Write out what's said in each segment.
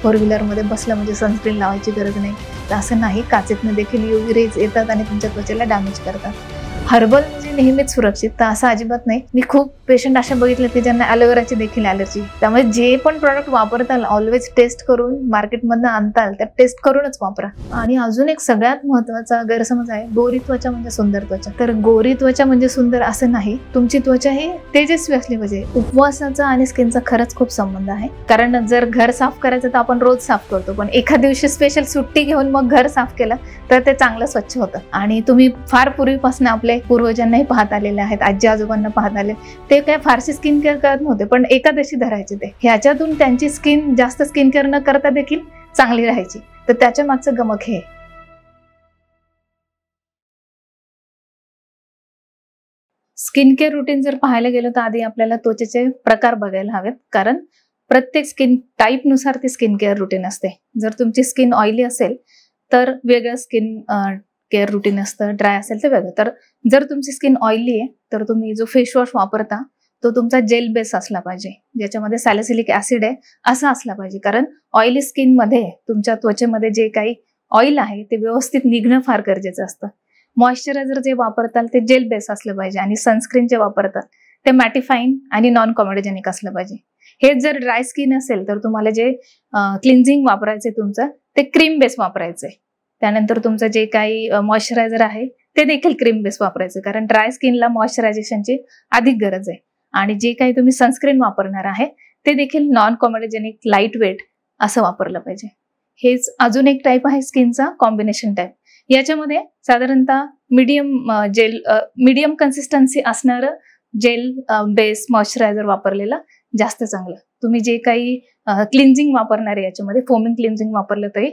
Four व्हीलरमध्ये बसलं म्हणजे sunscreen लावायची गरज नाही, तर असं नाही. काचेतनं देखील UV रेज येतात आणि तुमच्या त्वचेला डॅमेज करतात. हर्बल म्हणजे नेहमीच सुरक्षित, तर असं अजिबात नाही. मी खूप पेशंट अशा बघितले की ज्यांना ॲलोवेराची देखील ॲलर्जी. त्यामुळे जे पण प्रॉडक्ट वापरताल ऑलवेज टेस्ट करून मार्केटमधनं आणताल तर टेस्ट करूनच वापरा. आणि अजून एक सगळ्यात महत्त्वाचा गैरसमज आहे, गोरी त्वचा म्हणजे सुंदर त्वचा. तर गोरी त्वचा म्हणजे सुंदर असं नाही. तुमची त्वचा ही तेजस्वी असली पाहिजे. उपवासाचा आणि स्किनचा खरंच खूप संबंध आहे. कारण जर घर साफ करायचं तर आपण रोज साफ करतो, पण एखाद दिवशी स्पेशल सुट्टी घेऊन मग घर साफ केलं तर ते चांगलं स्वच्छ होतं. आणि तुम्ही फार पूर्वीपासून आपले पूर्वजांनाही पाहत आलेले आहेत, आजी आजोबांना पाहत आले, ते काय फारशी स्किन केअर करत नव्हते, पण एकादशी धरायचे ते. ह्याच्यातून त्यांची स्किन जास्त स्किन केअर न करता देखील चांगली राहायची. तर त्याच्या मागचं गमक हे. स्किन केअर रुटीन जर पाहायला गेलो तर आधी आपल्याला त्वचेचे प्रकार बघायला हवेत, कारण प्रत्येक स्किन टाईपनुसार ती स्किन केअर रुटीन असते. जर तुमची स्किन ऑइली असेल तर वेगळं स्किन केअर रुटीन असतं, ड्राय असेल तर वेगळं. तर जर तुमची स्किन ऑइली आहे तर तुम्ही जो फेस वॉश वापरता तो तुमचा जेल बेस असला पाहिजे, ज्याच्यामध्ये सॅलिसिलिक ऍसिड आहे असं असला पाहिजे. कारण ऑइली स्किनमध्ये तुमच्या त्वचेमध्ये जे काही ऑइल आहे ते व्यवस्थित निघणं फार गरजेचं असतं. मॉइश्चरायझर जे वापरताल ते जेल बेस असलं पाहिजे आणि सनस्क्रीन जे वापरतात ते मॅटिफाईन आणि नॉन कॉमेडोजेनिक असलं पाहिजे. हे जर ड्राय स्किन असेल तर तुम्हाला जे क्लिन्झिंग वापरायचे तुमचं ते क्रीम बेस वापरायचंय. त्यानंतर तुमचं जे काही मॉइश्चरायझर आहे ते देखील क्रीम बेस वापरायचं, कारण ड्राय स्किनला मॉइश्चरायझेशनची अधिक गरज आहे. आणि जे काही तुम्ही सनस्क्रीन वापरणार आहे ते देखील नॉन कॉमेडोजेनिक लाईट वेट असं वापरलं पाहिजे. हेच अजून एक टाईप आहे स्किनचा कॉम्बिनेशन टाईप. याच्यामध्ये साधारणतः मीडियम कन्सिस्टन्सी असणारं जेल बेस मॉइश्चरायझर वापरलेलं जास्त चांगलं. तुम्ही जे काही क्लिन्झिंग वापरणार आहे याच्यामध्ये फोमिंग क्लिन्झिंग वापरलं तरी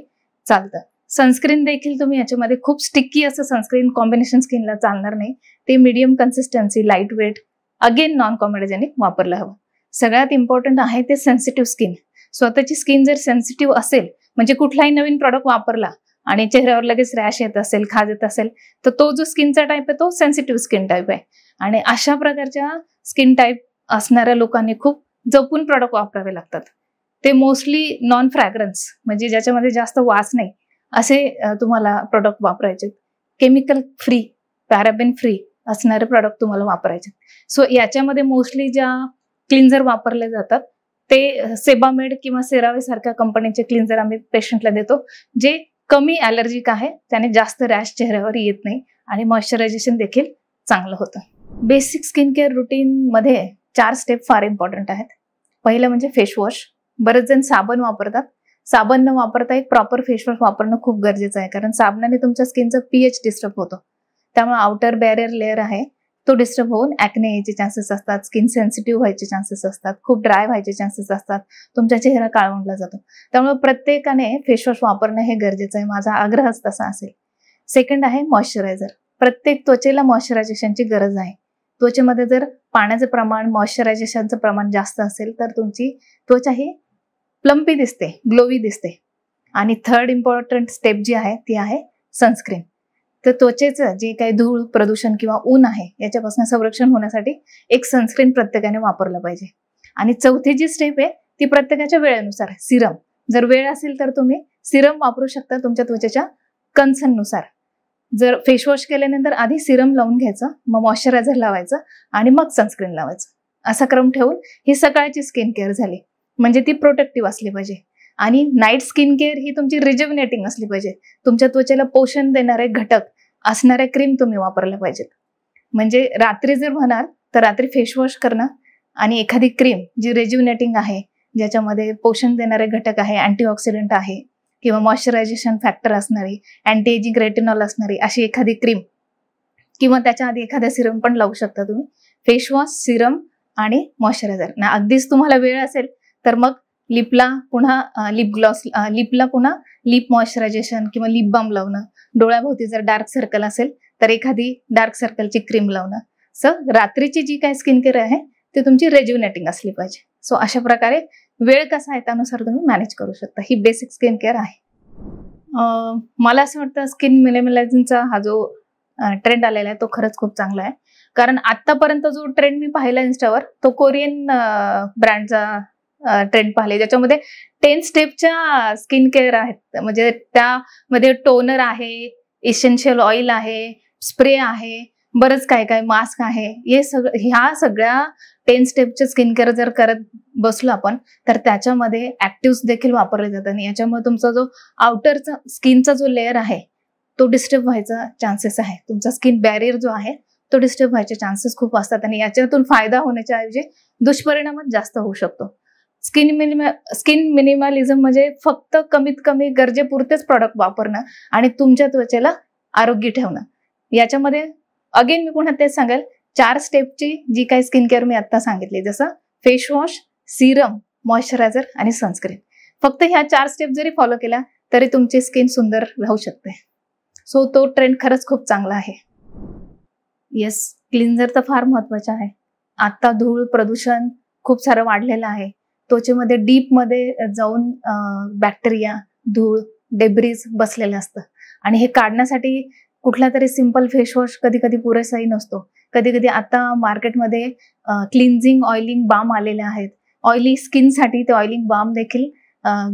चालतं. सनस्क्रीन देखील तुम्ही याच्यामध्ये खूप स्टिकी असं सनस्क्रीन कॉम्बिनेशन स्किनला चालणार नाही. ते medium consistency lightweight again non comedogenic वापरलं हवं. सगळ्यात इम्पॉर्टंट आहे ते सेन्सिटिव्ह स्किन. स्वतःची स्किन जर सेन्सिटिव्ह असेल, म्हणजे कुठलाही नवीन प्रॉडक्ट वापरला आणि चेहऱ्यावर लगेच रॅश येत असेल, खाज येत असेल, तर तो जो स्किनचा टाईप आहे तो सेन्सिटिव्ह स्किन टाईप आहे. आणि अशा प्रकारच्या स्किन टाईप असणाऱ्या लोकांनी खूप जपून प्रॉडक्ट वापरावे लागतात. ते मोस्टली नॉन फ्रॅग्रन्स म्हणजे ज्याच्यामध्ये जास्त वास नाही असे तुम्हाला प्रॉडक्ट वापरायचे. केमिकल फ्री, पॅराबेन फ्री असणारे प्रॉडक्ट तुम्हाला वापरायचे. सो याच्यामध्ये मोस्टली ज्या क्लिन्झर वापरले जातात ते सेबामेड किंवा सेरावे सारख्या कंपनीचे क्लिन्झर आम्ही पेशंटला देतो, जे कमी ॲलर्जिक आहे, त्याने जास्त रॅश चेहऱ्यावर येत नाही आणि मॉइश्चरायझेशन देखील चांगलं होतं. बेसिक स्किन केअर रुटीनमध्ये 4 स्टेप फार इम्पॉर्टंट आहेत. पहिलं म्हणजे फेस वॉश. बरेच जण साबण वापरतात. साबण न वापरता एक प्रॉपर फेस वॉश वापरणं खूप गरजेचं आहे, कारण साबणाने तुमच्या स्किनचं pH डिस्टर्ब होतो. त्यामुळे आउटर बॅरियर लेअर आहे तो डिस्टर्ब होऊन ॲक्ने यायचे चान्सेस असतात, स्किन सेन्सिटिव्ह व्हायचे चान्सेस असतात, खूप ड्राय व्हायचे चान्सेस असतात, तुमचा चेहरा काळवंडला जातो. त्यामुळे प्रत्येकाने फेस वॉश वापरणं हे गरजेचं आहे. माझा आग्रहच तसा असेल. सेकंड आहे मॉइश्चरायझर. प्रत्येक त्वचेला मॉइश्चरायझेशनची गरज आहे. त्वचेमध्ये जर पाण्याचं प्रमाण, मॉइश्चरायझेशनचं प्रमाण जास्त असेल तर तुमची त्वचा ही प्लम्पी दिसते, ग्लोवी दिसते. आणि थर्ड इम्पॉर्टंट स्टेप जी आहे ती आहे सनस्क्रीन. तर त्वचेचं जे काही धूळ, प्रदूषण किंवा ऊन आहे याच्यापासून संरक्षण होण्यासाठी एक सनस्क्रीन प्रत्येकाने वापरलं पाहिजे. आणि चौथी जी स्टेप आहे ती प्रत्येकाच्या वेळेनुसार सिरम. जर वेळ असेल तर तुम्ही सिरम वापरू शकता तुमच्या त्वचेच्या कन्सर्ननुसार. जर फेस वॉश केल्यानंतर आधी सिरम लावून घ्यायचं, मग मॉइश्चरायझर लावायचं आणि मग सनस्क्रीन लावायचं. असा क्रम ठेवून ही सकाळची स्किन केअर झाली. म्हणजे ती प्रोटेक्टिव्ह असली पाहिजे. आणि नाईट स्किन केअर ही तुमची रिज्युव्हिनेटिंग असली पाहिजे. तुमच्या त्वचेला पोषण देणारे घटक असणाऱ्या क्रीम तुम्ही वापरल्या पाहिजेत. म्हणजे रात्री जर म्हणाल तर रात्री फेस वॉश करणं आणि एखादी क्रीम जी रिज्युव्हिनेटिंग आहे, ज्याच्यामध्ये पोषण देणारे घटक आहे, अँटीऑक्सिडंट आहे किंवा मॉइश्चरायझेशन फॅक्टर असणारी, अँटी एजिंग रेटिनॉल असणारी अशी एखादी क्रीम किंवा त्याच्या आधी एखाद्या सिरम पण लावू शकता तुम्ही. फेस वॉश, सिरम आणि मॉइश्चरायझर. ना अगदीच तुम्हाला वेळ असेल तर मग लिपला पुन्हा लिप ग्लॉस, लिपला पुन्हा लिप मॉइश्चरायझेशन किंवा लिप बाम लावणं. डोळ्याभोवती जर डार्क सर्कल असेल तर एखादी डार्क सर्कलची क्रीम लावणं. सो रात्रीची जी काय स्किन केअर आहे ती तुमची रेज्युव्हिनेटिंग असली पाहिजे. सो अशा प्रकारे वेळ कसा आहे त्यानुसार तुम्ही मॅनेज करू शकता. ही बेसिक स्किन केअर आहे. मला असं वाटतं स्किन मिनिमलायझिंगचा हा जो ट्रेंड आलेला आहे तो खरंच खूप चांगला आहे. कारण आतापर्यंत जो ट्रेंड मी पाहिला इन्स्टावर तो कोरियन ब्रँडचा ट्रेंड पाहिले, ज्याच्यामध्ये 10 स्टेपच्या स्किन केअर आहेत. म्हणजे त्यामध्ये टोनर आहे, इसेन्शियल ऑइल आहे, स्प्रे आहे, बरंच काय काय, मास्क आहे. ह्या सगळ्या 10 स्टेपचे स्किन केअर जर करत बसलो आपण तर त्याच्यामध्ये ऍक्टिव्ह देखील वापरले जातात आणि याच्यामुळे तुमचा जो आउटरचा स्किनचा जो लेअर आहे तो डिस्टर्ब व्हायचा चान्सेस आहे. तुमचा स्किन बॅरियर जो आहे तो डिस्टर्ब व्हायचे चान्सेस खूप असतात आणि याच्यातून फायदा होण्याच्या ऐवजी दुष्परिणामच जास्त होऊ शकतो. स्किन मिनिमलिझम म्हणजे फक्त कमीत कमी गरजेपुरतेच प्रॉडक्ट वापरणं आणि तुमच्या त्वचेला आरोग्य ठेवणं. याच्यामध्ये अगेन मी पुन्हा तेच सांगेल, 4 स्टेपची जी काही स्किन केअर मी आता सांगितली, जसं फेस वॉश, सिरम, मॉइश्चरायझर आणि सनस्क्रीन, फक्त ह्या 4 स्टेप जरी फॉलो केल्या तरी तुमची स्किन सुंदर राहू शकते. सो तो ट्रेंड खरंच खूप चांगला आहे. येस, क्लिन्झर तर फार महत्वाचा आहे. आता धूळ प्रदूषण खूप सारं वाढलेलं आहे. त्वचेमध्ये डीपमध्ये जाऊन बॅक्टेरिया, धूळ, डेब्रिज बसलेलं असतं आणि हे काढण्यासाठी कुठला तरी सिंपल फेसवॉश कधी कधी पुरेसाही नसतो. कधी कधी आता मार्केटमध्ये क्लिन्झिंग ऑइलिंग बाम आलेले आहेत. ऑइली स्किनसाठी ते ऑइलिंग बाम देखील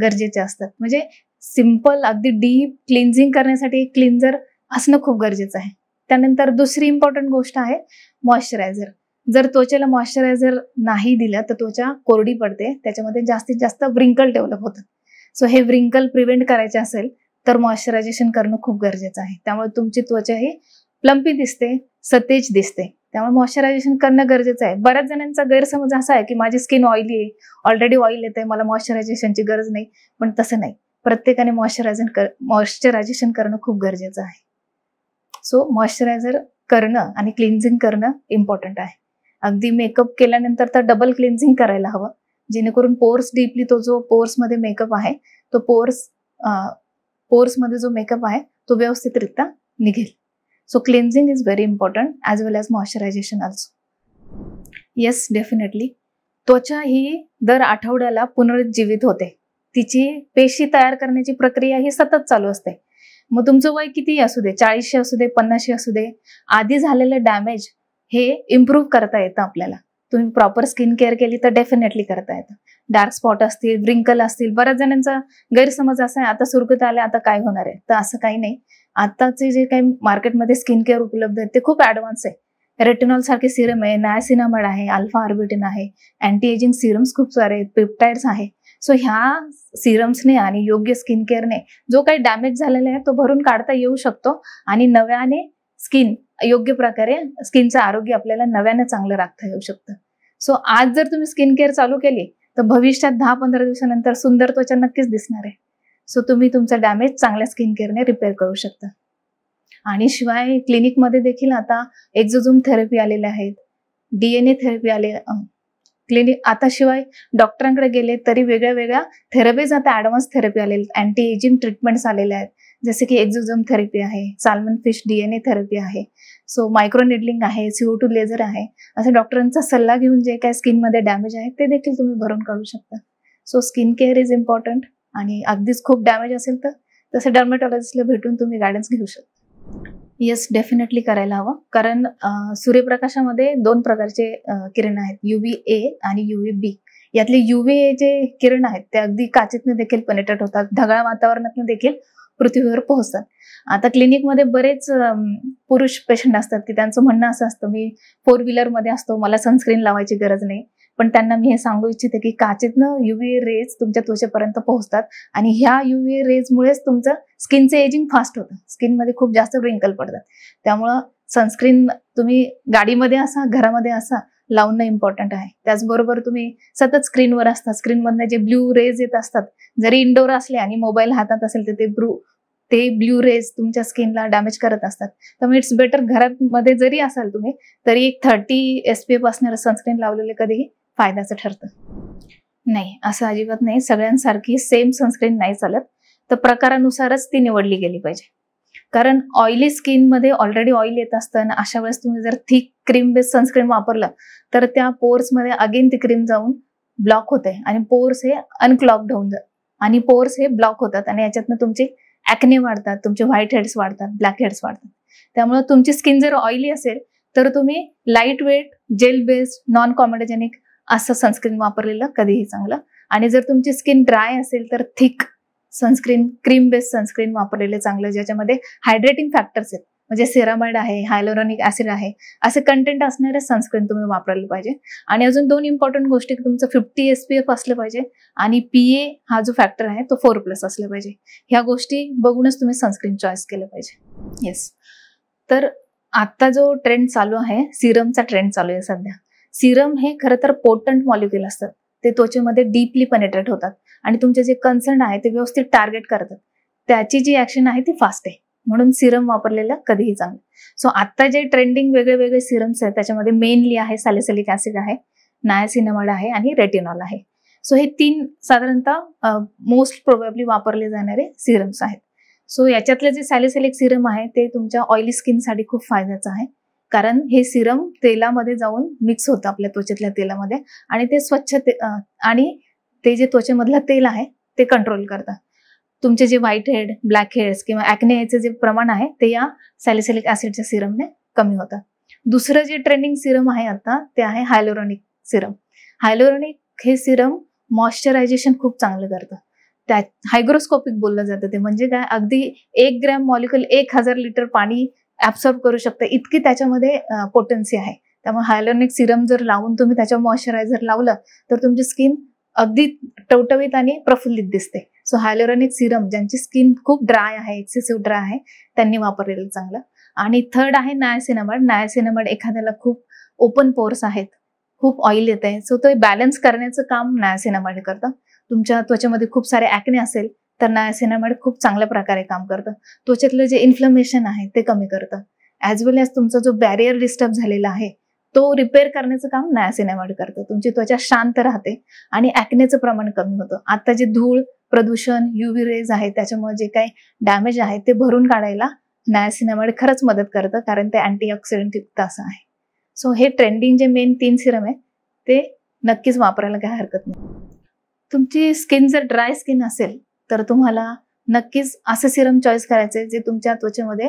गरजेचे असतात. म्हणजे सिंपल अगदी डीप क्लिन्झिंग करण्यासाठी एक क्लिन्झर असणं खूप गरजेचं आहे. त्यानंतर दुसरी इम्पॉर्टंट गोष्ट आहे मॉइश्चरायझर. जर त्वचेला मॉइश्चरायझर नाही दिलं तर त्वचा कोरडी पडते, त्याच्यामध्ये जास्तीत जास्त व्रिंकल डेव्हलप होतात. सो हे व्रिंकल प्रिव्हेंट करायचे असेल तर मॉइश्चरायझेशन करणं खूप गरजेचं आहे. त्यामुळे तुमची त्वचा ही प्लम्पी दिसते, सतेज दिसते. त्यामुळे मॉइश्चरायझेशन करणं गरजेचं आहे. बऱ्याच जणांचा गैरसमज असा आहे की माझी स्किन ऑइली आहे, ऑलरेडी ऑइल येते, मला मॉइश्चरायझेशनची गरज नाही. पण तसं नाही, प्रत्येकाने मॉइश्चरायझेशन करणं खूप गरजेचं आहे. सो मॉइश्चरायझर करणं आणि क्लिन्झिंग करणं इम्पॉर्टंट आहे. अगदी मेकअप केल्यानंतर तर डबल क्लिन्झिंग करायला हवं, जेणेकरून पोर्स डीपली, तो जो पोर्समध्ये मेकअप आहे तो पोर्समध्ये जो मेकअप आहे तो व्यवस्थितरित्या निघेल. So cleansing is very important as well as moisturisation also. Yes, definitely त्वचा ही दर आठवड्याला पुनरुज्जीवित होते. तिची पेशी तयार करण्याची प्रक्रिया ही सतत चालू असते. मग तुमचं वय कितीही असू दे, 40 असू दे, 50 असू दे, आधी झालेलं डॅमेज हे इम्प्रूव्ह करता येतं आपल्याला. तुम्ही प्रॉपर स्किन केअर केली तर डेफिनेटली करता येतं. डार्क स्पॉट असतील, व्रिंकल असतील, बऱ्याच जणांचा गैरसमज असा आहे आता सुरकुत आल्या आता काय होणार आहे, तर असं काही नाही. आताचे जे काही मार्केटमध्ये स्किन केअर उपलब्ध आहेत ते खूप ऍडव्हान्स आहे. रेटिनॉल सारखे सिरम आहे, नायसिनामाइड आहे, अल्फा आर्बिटिन आहे, अँटी एजिंग सिरम्स खूप सारे आहेत, पेप्टाइड्स आहे. सो ह्या सिरम्सने आणि योग्य स्किन केअरने जो काही डॅमेज झालेला आहे तो भरून काढता येऊ शकतो आणि नव्याने स्किन योग्य प्रकारे स्किनचं आरोग्य आपल्याला नव्याने चांगलं राखता येऊ शकतं. सो आज जर तुम्ही स्किन केअर चालू केली तर भविष्यात 10-15 दिवसानंतर सुंदर त्वचा नक्कीच दिसणार आहे. सो तुम्ही तुमचा डॅमेज चांगल्या स्किन केअरने रिपेअर करू शकता. आणि शिवाय क्लिनिकमध्ये देखील आता एक्झोझोम थेरपी आलेल्या आहेत, DNA थेरपी आले. आता शिवाय डॉक्टरांकडे गेले तरी वेगळ्या वेगळ्या थेरपीज, आता ऍडव्हान्स थेरपी आलेले, अँटी एजिंग ट्रीटमेंट्स आलेल्या आहेत, जसे की एक्झोझोम थेरपी आहे, साल्मन फिश DNA थेरपी आहे, सो मायक्रोनिडलिंग आहे, CO2 लेझर आहे. असं डॉक्टरांचा सल्ला घेऊन जे काय स्किनमध्ये डॅमेज आहे ते देखील तुम्ही भरून काढू शकता. So skin care is important आणि अगदीच खूप डॅमेज असेल तर तसे डर्मेटॉलॉजिस्टला भेटून तुम्ही गायडन्स घेऊ शकता. येस, डेफिनेटली करायला हवं, कारण सूर्यप्रकाशामध्ये 2 प्रकारचे किरण आहेत, UVA आणि UVB. यातले UVA जे किरण आहेत ते अगदी काचेतनं देखील पेनिट्रेट होतात, ढगाळ वातावरणातून देखील पृथ्वीवर पोहोचतात. आता क्लिनिकमध्ये बरेच पुरुष पेशंट असतात की त्यांचं म्हणणं असं असतं, मी 4 व्हीलरमध्ये असतो, मला सनस्क्रीन लावायची गरज नाही. पण त्यांना मी हे सांगू इच्छिते की काचेतनं UVA रेज तुमच्या त्वचेपर्यंत पोहोचतात आणि ह्या UVA रेजमुळेच तुमचं स्किनचं एजिंग फास्ट होतं, स्किनमध्ये खूप जास्त व्रिंकल पडतात. त्यामुळं सनस्क्रीन तुम्ही गाडीमध्ये असा, घरामध्ये असा, लावणं इम्पॉर्टंट आहे. त्याचबरोबर तुम्ही सतत स्क्रीनवर असता, स्क्रीनमधनं जे ब्ल्यू रेज येत असतात, जरी इंडोर असले आणि मोबाईल हातात असेल तर ते ब्ल्यू रेज तुमच्या स्किनला डॅमेज करत असतात. त्यामुळे इट्स बेटर घरामध्ये जरी असाल तुम्ही तरी एक 30 SPF असणारं सनस्क्रीन लावलेले कधीही फायद्याचं ठरतं. नाही, असं अजिबात नाही, सगळ्यांसारखी सेम सनस्क्रीन नाही चालत, तर प्रकारानुसारच ती निवडली गेली पाहिजे. कारण ऑइली स्किनमध्ये ऑलरेडी ऑइल येत असतं आणि अशा वेळेस तुम्ही जर थिक क्रीम बेस्ड सनस्क्रीन वापरलं तर त्या पोर्समध्ये अगेन ती क्रीम जाऊन ब्लॉक होते आणि पोर्स हे अनक्लॉग्ड होऊन जातात आणि पोर्स हे ब्लॉक होतात आणि याच्यातनं तुमचे ॲक्ने वाढतात, तुमचे व्हाईट हेड्स वाढतात, ब्लॅक हेड्स वाढतात. त्यामुळे तुमची स्किन जर ऑइली असेल तर तुम्ही lightweight, gel based, non comedogenic असं सनस्क्रीन वापरलेलं कधीही चांगलं. आणि जर तुमची स्किन ड्राय असेल तर thick sunscreen, cream based sunscreen वापरलेले चांगलं, ज्याच्यामध्ये हायड्रेटिंग फॅक्टर्स आहेत, म्हणजे सेरामाइड आहे, हायलोरॉनिक ऍसिड आहे, असे कंटेंट असणारे सनस्क्रीन तुम्ही वापरले पाहिजे. आणि अजून 2 इम्पॉर्टंट गोष्टी, तुमचं 50 SPF असलं पाहिजे आणि PA हा जो फॅक्टर आहे तो 4+ असला पाहिजे. ह्या गोष्टी बघूनच तुम्ही सनस्क्रीन चॉईस केलं पाहिजे. येस. तर आता जो ट्रेंड चालू आहे, सिरमचा ट्रेंड चालू आहे सध्या. सिरम हे खरं तर पोटंट मॉलिक्युल असतात, ते त्वचेमध्ये डीपली पेनेट्रेट होतात आणि तुमचे जे कन्सर्न आहे ते व्यवस्थित टार्गेट करतात. त्याची जी ऍक्शन आहे ती फास्ट आहे, म्हणून सिरम वापरलेलं कधीही चांगलं. सो आता जे ट्रेंडिंग वेगळे वेगळे सिरम्स आहेत त्याच्यामध्ये मेनली आहे सॅलिसिलिक ऍसिड आहे, नायासिनामाइड आहे आणि रेटिनॉल आहे. सो हे 3 साधारणतः मोस्ट प्रोबॅबली वापरले जाणारे सिरम्स आहेत. सो याच्यातलं जे सॅलिसिलिक सिरम आहे ते तुमच्या ऑइली स्किनसाठी खूप फायद्याचं आहे, कारण हे सिरम तेलामध्ये जाऊन मिक्स होतं आपल्या त्वचेतल्या तेलामध्ये आणि ते स्वच्छ आणि ते जे त्वचेमधलं तेल आहे ते कंट्रोल करतं. तुमचे जे व्हाईट हेड, ब्लॅक हेड्स किंवा ॲक्ने याचे जे प्रमाण आहे ते या सॅलिसिलिक ऍसिडच्या सिरमने कमी होतं. दुसरं जे ट्रेंडिंग सिरम आहे आता ते आहे हायलोरॉनिक सिरम. हायलोरॉनिक हे सिरम मॉइश्चरायझेशन खूप चांगलं करतं. त्यात हायग्रोस्कोपिक बोललं जातं ते, म्हणजे काय, अगदी 1 ग्रॅम मॉलिक्युल 1000 लिटर पाणी ऍब्सॉर्ब करू शकतं, इतकी त्याच्यामध्ये पोटेन्सी आहे. त्यामुळे हायलोरॉनिक सिरम जर लावून तुम्ही त्याच्या मॉइश्चरायझर लावलं तर तुमची स्किन अगदी टवटवीत आणि प्रफुल्लित दिसते. सो हायलोरॉनिक सिरम ज्यांची स्किन खूप ड्राय आहे, एक्सेसिव्ह ड्राय आहे, त्यांनी वापरलेलं चांगलं. आणि थर्ड आहे नायासिनामाइड. नायासिनामाइड एखाद्याला खूप ओपन पोर्स आहेत, खूप ऑइल येत आहे, सो ते बॅलन्स करण्याचं काम नायासिनामाइड करतं. तुमच्या त्वचेमध्ये खूप सारे ॲक्ने असेल तर नायासिनामाइड खूप चांगल्या प्रकारे काम करतं. त्वचेतलं जे इन्फ्लमेशन आहे ते कमी करतं, ॲज वेल ॲज तुमचा जो बॅरियर डिस्टर्ब झालेला आहे तो रिपेअर करण्याचं काम नायासिनामाइड करतं. तुमची त्वचा शांत राहते आणि ॲक्नेचं प्रमाण कमी होतं. आता जे धूळ, प्रदूषण, UV रेज आहे त्याच्यामुळे जे काही डॅमेज आहे ते भरून काढायला नायासिनामाइड खरंच मदत करतं, कारण ते अँटीऑक्सिडंट युक्त असं आहे. सो हे ट्रेंडिंग जे मेन 3 सिरम आहे ते नक्कीच वापरायला काही हरकत नाही. तुमची स्किन जर ड्राय स्किन असेल तर तुम्हाला नक्कीच असं सिरम चॉईस करायचे जे तुमच्या त्वचेमध्ये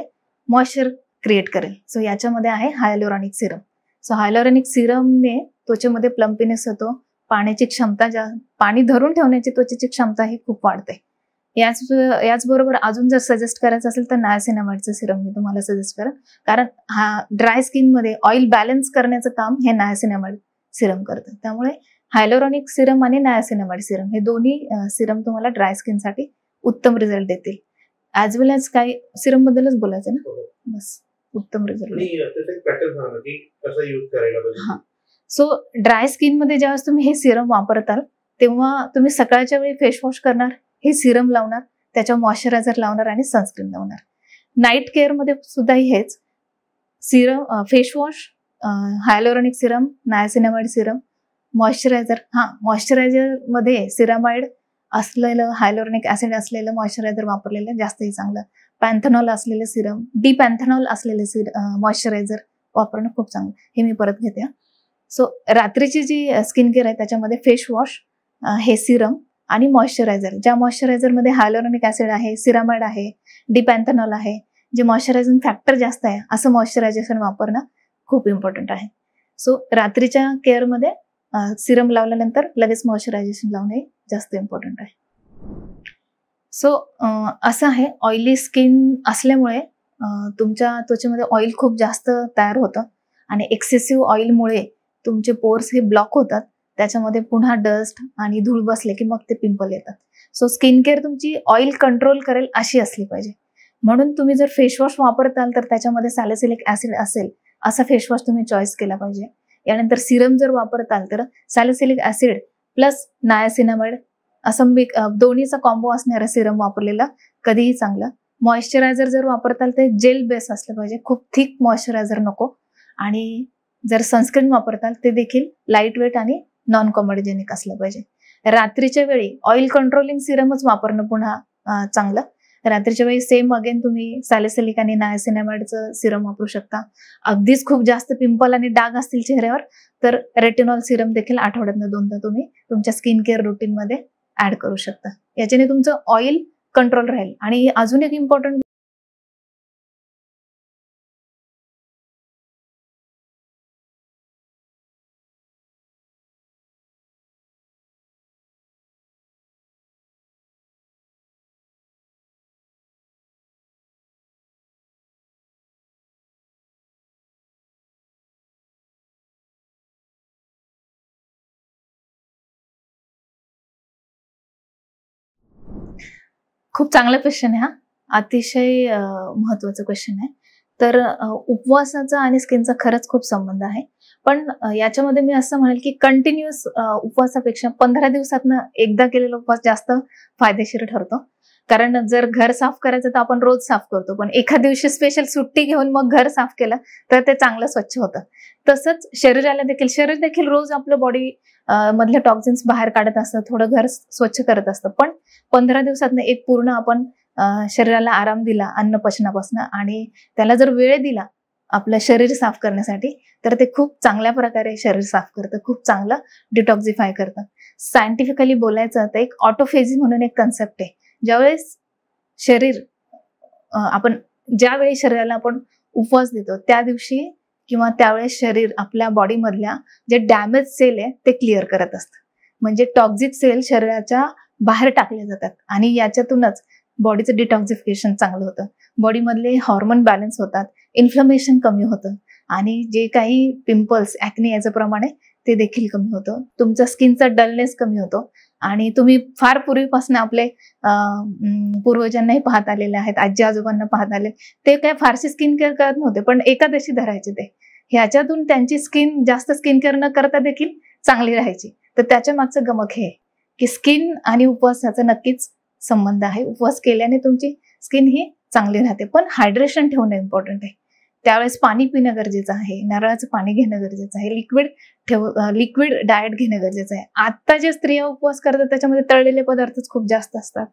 मॉइश्चर क्रिएट करेल. सो याच्यामध्ये आहे हायलोरॉनिक सिरम. सो हायलोरॉनिक सिरमने त्वचेमध्ये प्लम्पीनेस होतो, पाण्याची क्षमता, पाणी धरून ठेवण्याची त्वचेची क्षमता ही खूप वाढते. याचबरोबर अजून जर सजेस्ट करायचं असेल तर नायासिनामाइडचं सिरम मी तुम्हाला सजेस्ट करेन, कारण हा ड्राय स्किनमध्ये ऑइल बॅलन्स करण्याचं काम हे नायासिनामाइड सिरम करतं. त्यामुळे हायलोरॉनिक सिरम आणि नायासिनामाइड सिरम हे दोन्ही सिरम तुम्हाला ड्राय स्किनसाठी उत्तम रिझल्ट देतील. ॲज वेल ॲज काही सिरम बद्दलच बोलायचं ना, बस उत्तम रिझल्ट. सो ड्राय स्किनमध्ये ज्यावेळेस तुम्ही हे सिरम वापरताल तेव्हा तुम्ही सकाळच्या वेळी फेस वॉश करणार, हे सिरम लावणार, त्याच्यावर मॉइश्चरायझर लावणार आणि सनस्क्रीन लावणार. नाईट केअरमध्ये सुद्धा हेच serum, face wash, hyaluronic serum, niacinamide serum, moisturizer. Moisturizer मध्ये सिरामाइड असलेलं, हायलोरॉनिक ऍसिड असलेलं मॉइश्चरायझर वापरलेलं जास्तही चांगलं. पॅन्थेनॉल असलेलं सिरम, डिपॅन्थेनॉल असलेले मॉइश्चरायझर वापरणं खूप चांगलं. हे मी परत घेते. सो रात्रीची जी स्किन केअर आहे त्याच्यामध्ये फेस वॉश, हे सिरम आणि मॉइश्चरायझर, ज्या मॉइश्चरायझरमध्ये हायलोरॉनिक ऍसिड आहे, सिरामाइड आहे, डिपॅन्थेनॉल आहे, जे मॉइश्चरायझिंग फॅक्टर जास्त आहे असं मॉइश्चरायझेशन वापरणं खूप इम्पॉर्टंट आहे. सो रात्रीच्या केअरमध्ये सिरम लावल्यानंतर लगेच मॉइश्चरायझेशन लावणे जास्त इम्पॉर्टंट आहे. सो असं आहे, ऑइली स्किन असल्यामुळे तुमच्या त्वचेमध्ये ऑइल खूप जास्त तयार होतं आणि एक्सेसिव्ह ऑइलमुळे तुमचे पोर्स हे ब्लॉक होतात. त्याच्यामध्ये पुन्हा डस्ट आणि धूळ बसले की मग ते पिंपल येतात. सो स्किन केअर तुमची ऑइल कंट्रोल करेल अशी असली पाहिजे. म्हणून तुम्ही जर फेस वॉश वापरताल तर त्याच्यामध्ये सॅलिसिलिक ऍसिड असेल असा फेस वॉश तुम्ही चॉईस केला पाहिजे. यानंतर सिरम जर वापरताल तर सॅलिसिलिक ऍसिड प्लस नायासिनामाइड असं दोन्हीचा कॉम्बो असणारा सिरम वापरलेला कधीही चांगलं. मॉइश्चरायझर जर वापरताल तर जेल बेस असलं पाहिजे, खूप थिक मॉइश्चरायझर नको. आणि जर सनस्क्रीन वापरताल ते देखील लाईट वेट आणि नॉन कॉमोडोजेनिक असलं पाहिजे. रात्रीच्या वेळी ऑइल कंट्रोलिंग सिरमच वापरणं पुन्हा चांगलं. रात्रीच्या वेळी सेम अगेन तुम्ही सॅलिसिलिक आणि नायासिनामाइडचं सिरम वापरू शकता. अगदीच खूप जास्त पिंपल आणि डाग असतील चेहऱ्यावर तर रेटिनॉल सिरम देखील आठवड्यातनं 2दा तुम्ही तुमच्या स्किन केअर रुटीनमध्ये ऍड करू शकता. याच्याने तुमचं ऑइल कंट्रोल राहील. आणि अजून एक इम्पॉर्टंट खूप चांगला क्वेश्चन आहे हा, अतिशय महत्वाचा क्वेश्चन आहे. तर उपवासाचा आणि स्किनचा खरंच खूप संबंध आहे. पण याच्यामध्ये मी असं म्हणेल की कंटिन्युअस उपवासापेक्षा 15 दिवसातनं एकदा केलेला उपवास जास्त फायदेशीर ठरतो. कारण जर घर साफ करायचं तर आपण रोज साफ करतो, पण एका दिवशी स्पेशल सुट्टी घेऊन मग घर साफ केलं तर ते चांगलं स्वच्छ होतं. तसंच शरीर देखील रोज आपलं बॉडी मधले टॉक्सिन्स बाहेर काढत असतं, थोडं घर स्वच्छ करत असतं. पण 15 दिवसातनं एक पूर्ण आपण शरीराला आराम दिला अन्न पचनापासून आणि त्याला जर वेळ दिला आपलं शरीर साफ करण्यासाठी, तर ते खूप चांगल्या प्रकारे शरीर साफ करतं, खूप चांगलं डिटॉक्सिफाय करतं. सायंटिफिकली बोलायचं तर एक ऑटोफेजी म्हणून एक कन्सेप्ट आहे. ज्यावेळेस शरीर आपण ज्यावेळी शरीराला आपण उपवास देतो त्या दिवशी किंवा त्यावेळेस शरीर आपल्या बॉडीमधल्या जे डॅमेज सेल आहे ते क्लिअर करत असतं. म्हणजे टॉक्सिक सेल शरीराच्या बाहेर टाकले जातात आणि याच्यातूनच बॉडीचं डिटॉक्सिफिकेशन चांगलं होतं. बॉडीमधले हॉर्मोन बॅलन्स होतात, इन्फ्लमेशन कमी होतं आणि जे काही पिंपल्स, ॲक्ने याचं प्रमाण आहे ते देखील कमी होतं. तुमचा स्किनचा डलनेस कमी होतो आणि तुम्ही फार पूर्वीपासून आपले पूर्वजांनाही पाहत आलेले आहेत, आजी आजोबांना पाहत आले, ते काय फारशी स्किन केअर करत नव्हते, पण एकादशी धरायचे ते. ह्याच्यातून त्यांची स्किन जास्त स्किन केअर न करता देखील चांगली राहायची. तर त्याच्या मागचं गमक हे की स्किन आणि उपवासाचा नक्कीच संबंध आहे. उपवास केल्याने तुमची स्किन ही चांगली राहते, पण हायड्रेशन ठेवणं इम्पॉर्टंट आहे. त्यावेळेस पाणी पिणं गरजेचं आहे, नारळाचं पाणी घेणं गरजेचं आहे, लिक्विड डाएट घेणं गरजेचं आहे. आता जे स्त्रिया उपवास करतात त्याच्यामध्ये तळलेले पदार्थच खूप जास्त असतात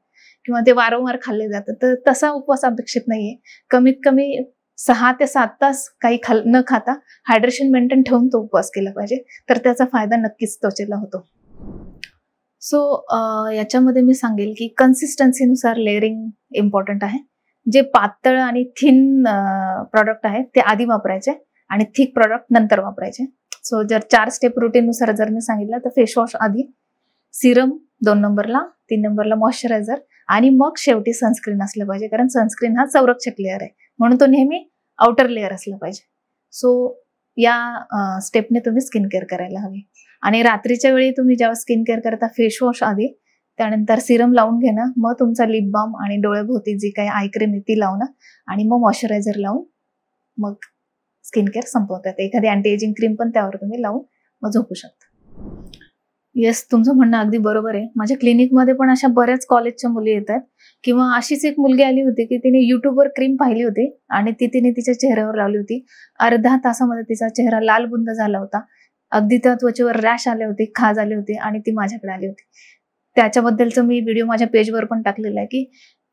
किंवा ते वारंवार खाल्ले जातात, तर तसा उपवास अपेक्षित नाहीये. कमीत कमी 6 ते 7 तास काही न खाता हायड्रेशन मेंटेन ठेवून तो उपवास केला पाहिजे, तर त्याचा फायदा नक्कीच त्वचेला होतो. सो याच्यामध्ये मी सांगेल की कन्सिस्टन्सीनुसार लेअरिंग इम्पॉर्टंट आहे. जे पातळ आणि थिन प्रॉडक्ट आहेत ते आधी वापरायचे आणि थिक प्रॉडक्ट नंतर वापरायचे. सो जर 4 स्टेप रुटीननुसार जर मी सांगितलं तर फेस वॉश आधी, सिरम 2 नंबरला, 3 नंबरला मॉइश्चरायझर आणि मग शेवटी सनस्क्रीन असलं पाहिजे. कारण सनस्क्रीन हा संरक्षक लेअर आहे, म्हणून तो नेहमी आउटर लेअर असला पाहिजे. सो या स्टेपने तुम्ही स्किन केअर करायला हवी. आणि रात्रीच्या वेळी तुम्ही जेव्हा स्किन केअर करता फेस वॉश आधी, त्यानंतर सिरम लावून घेणं, मग तुमचा लिप बाम आणि डोळ्याभोवती जी काही आय क्रीम आहे ती लावणं आणि मग मॉइश्चरायझर लावून मग स्किन केअर संपवतात. एखादी अँटी एजिंग क्रीम पण त्यावर तुम्ही लावून मग झोपू शकता. येस, तुमचं म्हणणं अगदी बरोबर आहे. माझ्या क्लिनिकमध्ये पण अशा बऱ्याच कॉलेजच्या मुली येतात किंवा अशीच एक मुलगी आली होती की तिने युट्यूबवर क्रीम पाहिली होती आणि तिने तिच्या चेहऱ्यावर लावली होती. अर्धा तासामध्ये तिचा चेहरा लाल बुंद झाला होता. अगदी त्या त्वचेवर रॅश आले होते, खाज आले होते आणि ती माझ्याकडे आली होती. त्याच्याबद्दलचं मी व्हिडिओ माझ्या पेजवर पण टाकलेला आहे की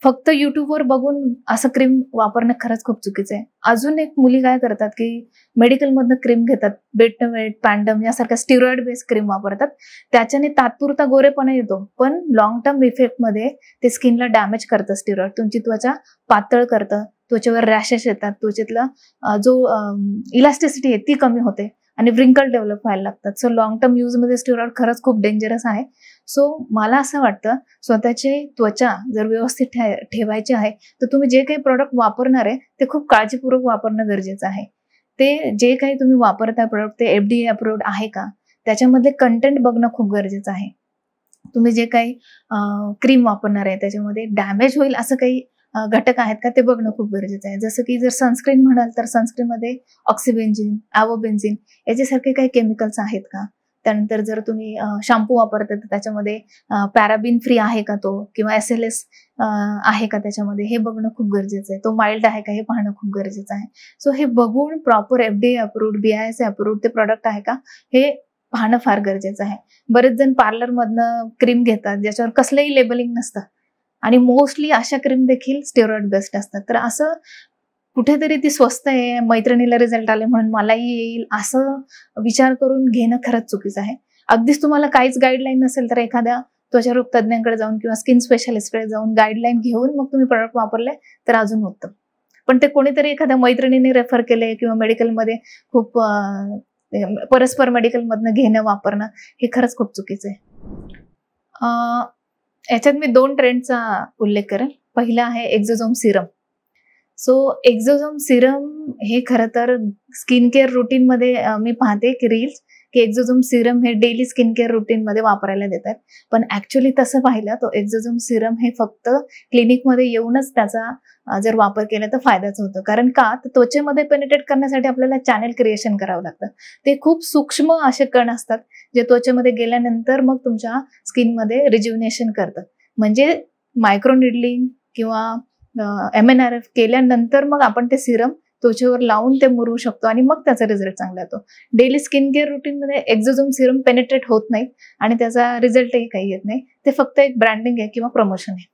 फक्त युट्यूबवर बघून असं क्रीम वापरणं खरंच खूप चुकीचं आहे. अजून एक मुली काय करतात की मेडिकलमधनं क्रीम घेतात, बेटनोवेट, पॅन्डम यासारख्या स्टिरॉइड बेस्ड क्रीम वापरतात. त्याच्याने तात्पुरता गोरेपणा येतो, पण लॉंग टर्म इफेक्टमध्ये ते स्किनला डॅमेज करतं. स्टिरॉइड तुमची त्वचा पातळ करतं, त्वचेवर रॅशेस येतात, त्वचेतला जो इलास्टिसिटी आहे ती कमी होते आणि व्रिंकल डेव्हलप व्हायला लागतात. सो लॉंग टर्म यूजमध्ये स्टिरॉइड खरंच खूप डेंजरस आहे. सो मला असं वाटतं स्वतःची त्वचा जर व्यवस्थित ठेवायची आहे तर तुम्ही जे काही प्रोडक्ट वापरणार आहे ते खूप काळजीपूर्वक वापरणं गरजेचं आहे. ते जे काही तुम्ही वापरताय प्रोडक्ट ते FDA अप्रूव्ड आहे का, त्याच्यामधले कंटेंट बघणं खूप गरजेचं आहे. तुम्ही जे काही क्रीम वापरणार आहे त्याच्यामध्ये डॅमेज होईल असं काही घटक आहेत का ते बघणं खूप गरजेचं आहे. जसं की जर सनस्क्रीन म्हणाल तर सनस्क्रीनमध्ये ऑक्सिबेन्झिन, ॲव्होबेन्झिन याच्यासारखे काही केमिकल्स आहेत का. त्यानंतर जर तुम्ही शॅम्पू वापरता तर त्याच्यामध्ये पॅराबिन फ्री आहे का तो, किंवा SLS आहे का त्याच्यामध्ये, हे बघणं खूप गरजेचं आहे. तो माइल्ड आहे का हे पाहणं खूप गरजेचं आहे. सो हे बघून proper FDA approved, BIS approved ते प्रॉडक्ट आहे का हे पाहणं फार गरजेचं आहे. बरेच जण पार्लरमधनं क्रीम घेतात ज्याच्यावर कसलंही लेबलिंग नसतं आणि मोस्टली अशा क्रीम देखील स्टेरॉइड बेस्ड असतात. तर असं कुठेतरी ती स्वस्त आहे, मैत्रिणीला रिझल्ट आले म्हणून मलाही येईल असं विचार करून घेणं खरंच चुकीचं आहे. अगदीच तुम्हाला काहीच गाईडलाईन नसेल तर एखाद्या त्वचारोग तज्ञांकडे जाऊन किंवा स्किन स्पेशालिस्टकडे जाऊन गाईडलाईन घेऊन मग तुम्ही प्रोडक्ट वापरले तर अजून उत्तम. पण ते कोणीतरी एखाद्या मैत्रिणीने रेफर केले किंवा मेडिकलमध्ये खूप परस्पर मेडिकलमधनं घेणं वापरणं हे खरंच खूप चुकीचं आहे. याच्यात मी 2 ट्रेंडचा उल्लेख करेन. पहिला आहे एक्झोझोम सिरम. सो एक्झोझोम सिरम हे खरं तर स्किन केअर रुटीनमध्ये मी पाहते की रील्स की एक्झोझोम सिरम हे डेली स्किन केअर रुटीनमध्ये वापरायला देतात, पण ऍक्च्युली तसं पाहिलं तो एक्झोझोम सिरम हे फक्त क्लिनिकमध्ये येऊनच त्याचा जर वापर केला तर फायदाच होतो. कारण का, तर त्वचेमध्ये पेनिट्रेट करण्यासाठी आपल्याला चॅनेल क्रिएशन करावं लागतं. ते खूप सूक्ष्म असे कण असतात जे त्वचेमध्ये गेल्यानंतर मग तुमच्या स्किनमध्ये रिज्युनेशन करतं. म्हणजे मायक्रो निडलिंग किंवा MNRF केल्यानंतर मग आपण ते सिरम त्वचेवर लावून ते मुरवू शकतो आणि मग त्याचा रिझल्ट चांगला येतो. डेली स्किन केअर रुटीनमध्ये एक्झोझोम सिरम पेनिट्रेट होत नाही आणि त्याचा रिझल्टही काही येत नाही. ते फक्त एक ब्रँडिंग आहे किंवा प्रमोशन आहे.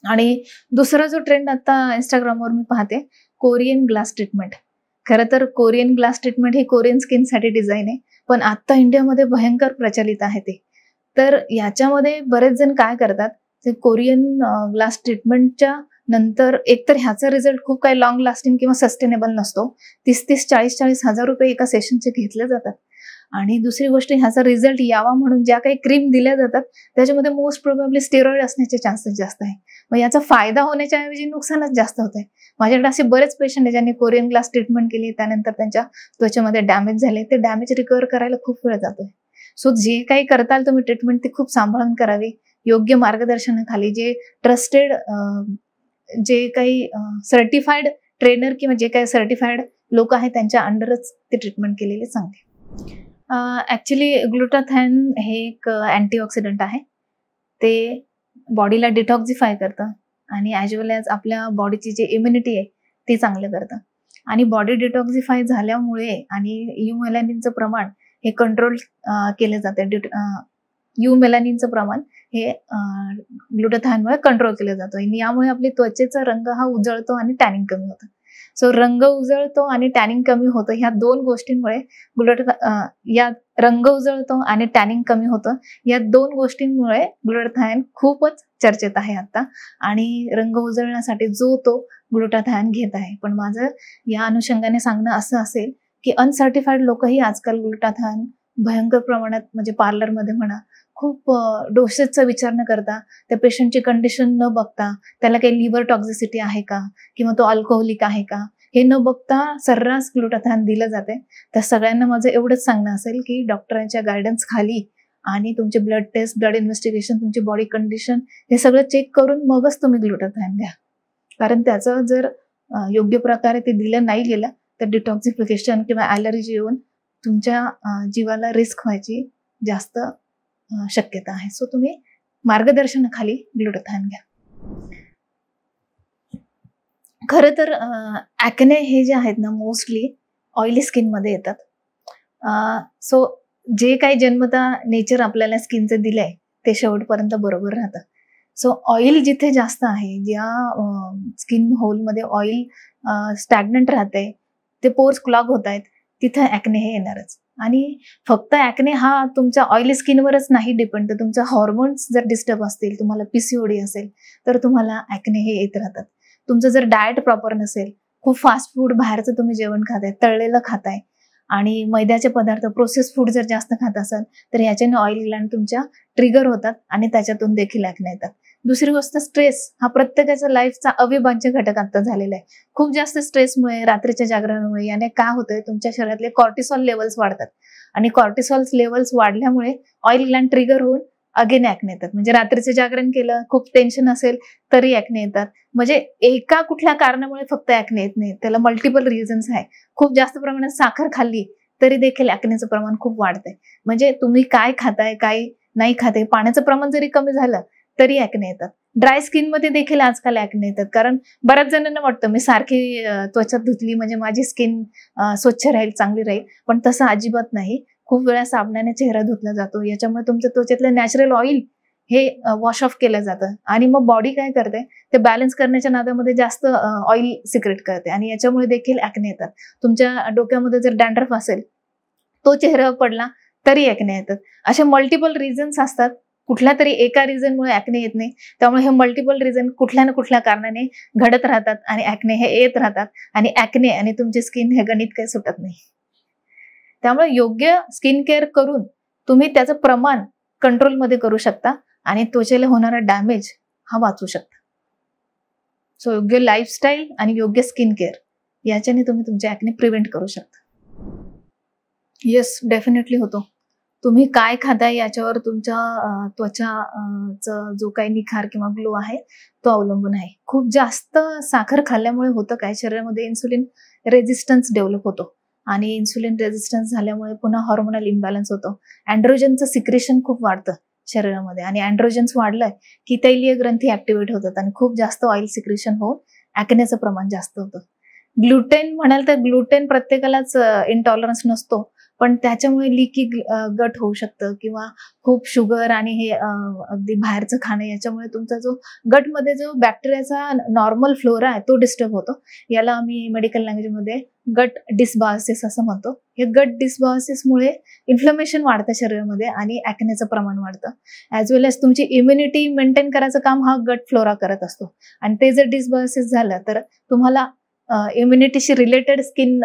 आणि दुसरा जो ट्रेंड आता इंस्टाग्रामवर मी पाहते, कोरियन ग्लास ट्रीटमेंट. खरं तर कोरियन ग्लास ट्रीटमेंट ही कोरियन स्किनसाठी डिझाईन आहे, पण आता इंडियामध्ये भयंकर प्रचलित आहे ते. तर याच्यामध्ये बरेच जण काय करतात, ते कोरियन ग्लास ट्रीटमेंटच्या नंतर एकतर ह्याचा रिझल्ट खूप काही लॉंग लास्टिंग किंवा सस्टेनेबल नसतो. 30-30, 40-40 हजार रुपये एका सेशनचे घेतले जातात. आणि दुसरी गोष्ट, ह्याचा रिझल्ट यावा म्हणून ज्या काही क्रीम दिल्या जातात त्याच्यामध्ये मोस्ट प्रोबॅबली स्टेरॉइड असण्याचे चान्सेस जास्त आहे. मग याचा फायदा होण्याच्या ऐवजी नुकसानच जास्त होत आहे. माझ्याकडे असे बरेच पेशंट आहे ज्यांनी कोरियन ग्लास ट्रीटमेंट केली, त्यानंतर त्यांच्या त्वचेमध्ये डॅमेज झाले. ते डॅमेज रिकव्हर करायला खूप वेळ जातोय. सो जे काही करताल तुम्ही ट्रीटमेंट ती खूप सांभाळून करावी, योग्य मार्गदर्शनाखाली. जे ट्रस्टेड जे काही सर्टिफाईड ट्रेनर किंवा जे काही सर्टिफाईड लोक आहेत त्यांच्या अंडरच ते ट्रीटमेंट केलेले चांगले. ऍक्च्युली ग्लुटाथॅन हे एक अँटीऑक्सिडंट आहे. ते बॉडीला डिटॉक्सिफाय करतं आणि ॲज वेल ॲज आपल्या बॉडीची जी इम्युनिटी आहे ती चांगलं करतं. आणि बॉडी डिटॉक्सिफाय झाल्यामुळे आणि युमेलॅनिनचं प्रमाण हे कंट्रोल केलं जातं. युमेलॅनिनचं प्रमाण हे ग्लुटाथॅनमुळे कंट्रोल केलं जातं आणि यामुळे आपली त्वचेचा रंग हा उजळतो आणि टॅनिंग कमी होतं. सो रंग उजळतो आणि टॅनिंग कमी होतं, ह्या दोन गोष्टींमुळे या रंग उजळतो आणि टॅनिंग कमी होतं, या दोन गोष्टींमुळे ग्लुटाथायन खूपच चर्चेत आहे आता. आणि रंग उजळण्यासाठी जो तो ग्लुटाथायन घेत आहे. पण माझं या अनुषंगाने सांगणं असं असेल की अनसर्टिफाईड लोकही आजकाल ग्लुटाथायन भयंकर प्रमाणात, म्हणजे पार्लरमध्ये म्हणा, खूप डोसेसचा विचार न करता, त्या पेशंटची कंडिशन न बघता, त्याला काही लिव्हर टॉक्झिसिटी आहे का किंवा तो अल्कोहोलिक आहे का हे न बघता सर्रास ग्लुटाथायन दिलं जाते. तर सगळ्यांना माझं एवढंच सांगणं असेल की डॉक्टरांच्या गायडन्स खाली आणि तुमचे ब्लड टेस्ट, ब्लड इन्व्हेस्टिगेशन, तुमची बॉडी कंडिशन हे सगळं चेक करून मगच तुम्ही ग्लुटाथायन घ्या. कारण त्याचं जर योग्य प्रकारे ते दिलं नाही गेलं तर डिटॉक्सिफिकेशन किंवा ॲलर्जी येऊन तुमच्या जीवाला रिस्क व्हायची जास्त शक्यता आहे. सो तुम्ही मार्गदर्शनाखाली ग्लुटाथायन घ्या. खरं तर ॲक्ने हे जे आहेत ना, मोस्टली ऑइली स्किनमध्ये येतात. सो जे काही जन्मता नेचर आपल्याला स्किनचं दिलंय ते शेवटपर्यंत बरोबर राहतं. सो ऑइल जिथे जास्त आहे, ज्या स्किन होलमध्ये ऑइल स्टॅग्नंट राहते, ते पोर्स क्लॉग होत आहेत, तिथं ॲक्ने हे येणारच. आणि फक्त ॲक्ने हा तुमच्या ऑइली स्किनवरच नाही डिपेंड, तर तुमच्या हॉर्मोन्स जर डिस्टर्ब असतील, तुम्हाला PCOD असेल तर तुम्हाला ॲक्ने हे येत राहतात. तुमचं जर डाएट प्रॉपर नसेल, खूप फास्ट फूड बाहेरचं तुम्ही जेवण खाताय, तळलेलं खाताय आणि मैद्याचे पदार्थ, प्रोसेस फूड जर जास्त खात असाल तर ह्याच्याने ऑइल ग्लँड तुमच्या ट्रिगर होतात आणि त्याच्यातून देखील ॲक्ने येतात. दुसरी गोष्ट, स्ट्रेस हा प्रत्येकाच्या लाईफचा अविभाज्य घटक आता झालेला आहे. खूप जास्त स्ट्रेसमुळे, रात्रीच्या जागरणामुळे याने काय होतंय, तुमच्या शरीरातले कॉर्टिसॉल लेवल्स वाढतात आणि कॉर्टिसॉल लेवल्स वाढल्यामुळे ऑइल ग्लँड ट्रिगर होऊन अगेन ॲक्ने येतात. म्हणजे रात्रीचं जागरण केलं, खूप टेन्शन असेल तरी ॲक्ने येतात. म्हणजे एका कुठल्या कारणामुळे फक्त ॲक्ने येत नाही, त्याला मल्टिपल रिझन्स आहे. खूप जास्त प्रमाणात साखर खाल्ली तरी देखील ॲक्नेचं प्रमाण खूप वाढतंय. म्हणजे तुम्ही काय खाताय, काय नाही खाताय, पाण्याचं प्रमाण जरी कमी झालं तरी ॲक्ने येतात. ड्राय स्किनमध्ये देखील आजकाल ॲक्ने येतात. कारण बऱ्याच जणांना वाटतं मी सारखी त्वचा धुतली म्हणजे माझी स्किन स्वच्छ राहील, चांगली राहील, पण तसं अजिबात नाही. खूप वेळा साबणाने चेहरा धुतला जातो, याच्यामुळे तुमच्या त्वचेतलं नॅचरल ऑइल हे वॉश ऑफ केलं जातं आणि मग बॉडी काय करते, ते बॅलन्स करण्याच्या नादामध्ये जास्त ऑइल सिक्रेट करते आणि याच्यामुळे देखील ॲक्ने येतात. तुमच्या डोक्यामध्ये जर डॅन्ड्रफ असेल, तो चेहऱ्यावर पडला तरी ॲक्ने येतात. असे मल्टिपल रिझन्स असतात. कुठल्या तरी एका रिझनमुळे ॲक्ने येत नाही. त्यामुळे हे मल्टिपल रिझन कुठल्या ना कुठल्या कारणाने घडत राहतात आणि ॲक्ने हे येत राहतात आणि ॲक्ने आणि तुमची स्किन हे गणित काही सुटत नाही. त्यामुळे योग्य स्किन केअर करून तुम्ही त्याचं प्रमाण कंट्रोलमध्ये करू शकता आणि त्वचेला होणारा डॅमेज हा वाचू शकता. सो योग्य लाईफस्टाईल आणि योग्य स्किन केअर याच्याने तुम्ही तुमचे ॲक्ने प्रिव्हेंट करू शकता. येस, डेफिनेटली होतो. तुम्ही काय खाताय याच्यावर तुमच्या त्वचा जो काही निखार किंवा ग्लो आहे तो अवलंबून आहे. खूप जास्त साखर खाल्ल्यामुळे होतं काय, शरीरामध्ये इन्सुलिन रेझिस्टन्स डेव्हलप होतो आणि इन्सुलिन रेझिस्टन्स झाल्यामुळे पुन्हा हार्मोनल इम्बॅलन्स होतो. अँड्रोजनचं सिक्रेशन खूप वाढतं शरीरामध्ये आणि अँड्रोजन्स वाढलं की तैलीय ग्रंथी ऍक्टिव्हेट होतात आणि खूप जास्त ऑइल सिक्रेशन होऊन ॲक्नेचं प्रमाण जास्त होतं. ग्लुटेन म्हणाल तर ग्लुटेन प्रत्येकालाच इंटॉलरन्स नसतो, पण त्याच्यामुळे लिकी गट होऊ शकतं किंवा खूप शुगर आणि हे अगदी बाहेरचं खाणं याच्यामुळे तुमचा जो गटमध्ये जो बॅक्टेरियाचा नॉर्मल फ्लोरा आहे तो डिस्टर्ब होतो. याला आम्ही मेडिकल लँग्वेजमध्ये गट डिसबायोसिस असं म्हणतो. हे गट डिसबायोसिसमुळे इन्फ्लमेशन वाढतं शरीरामध्ये आणि ॲक्नेचं प्रमाण वाढतं. ॲज वेल एज तुमची इम्युनिटी मेंटेन करायचं काम हा गट फ्लोरा करत असतो आणि ते जर डिसबायोसिस झालं तर तुम्हाला इम्युनिटीशी रिलेटेड स्किन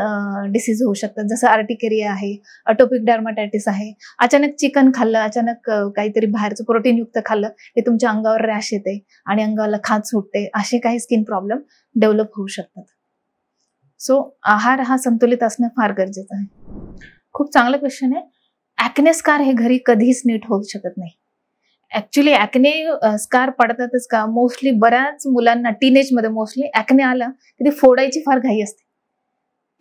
डिसीज होऊ शकतात, जसं आर्टिकेरिया आहे, अटोपिक डर्माटायटिस आहे. अचानक चिकन खाल्लं, अचानक काहीतरी बाहेरचं प्रोटीनयुक्त खाल्लं की तुमच्या अंगावर रॅश येते आणि अंगाला खाज सुटते, असे काही स्किन प्रॉब्लेम डेव्हलप होऊ शकतात. सो आहार हा संतुलित असणं फार गरजेचं आहे. खूप चांगला क्वेश्चन आहे. ॲक्ने स्कार हे घरी कधीच नीट होऊ शकत नाही. ऍक्च्युली ॲक्ने स्कार पडतातच का, मोस्टली बऱ्याच मुलांना टीनेजमध्ये मोस्टली ॲक्ने आलं की ती फोडायची फार घाई असते.